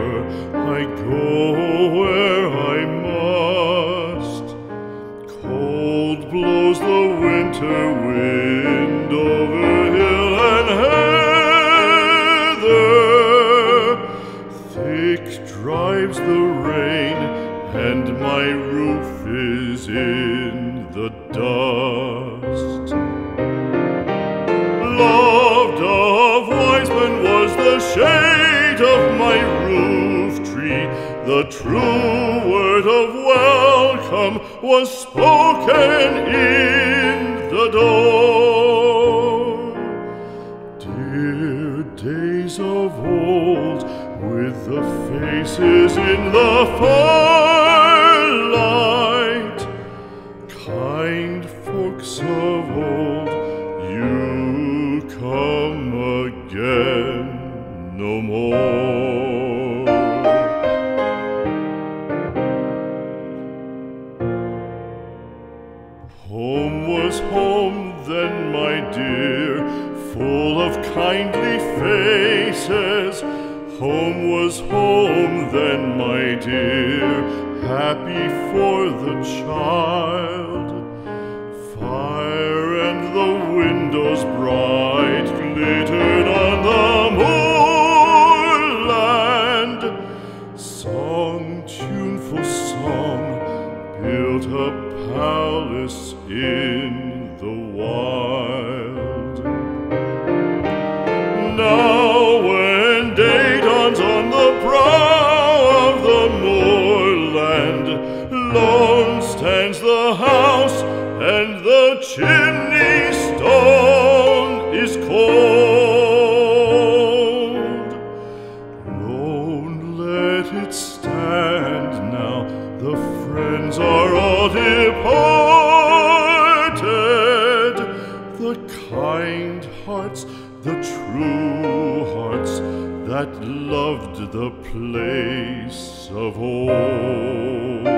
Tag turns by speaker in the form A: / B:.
A: river, I go where I must. Cold blows the winter wind over hill and heather. Thick drives the rain, and my roof is in the dust. Loved of wise men was the shade of my roof tree. The true word of welcome was spoken in the door. Dear days of old, with the faces in the firelight, kind folks of old, you come again no more. Home was home then, my dear, full of kindly faces. Home was home then, my dear, happy for the child. Fire and the windows bright glittered on the moorland. Song, tuneful song, built a palace in the wild. Now when day dawns on the brow of the moorland, lone stands the house, and the chimney stone is cold. Lone, let it stand now, the friends are all departed. The kind hearts, the true hearts, that loved the place of old.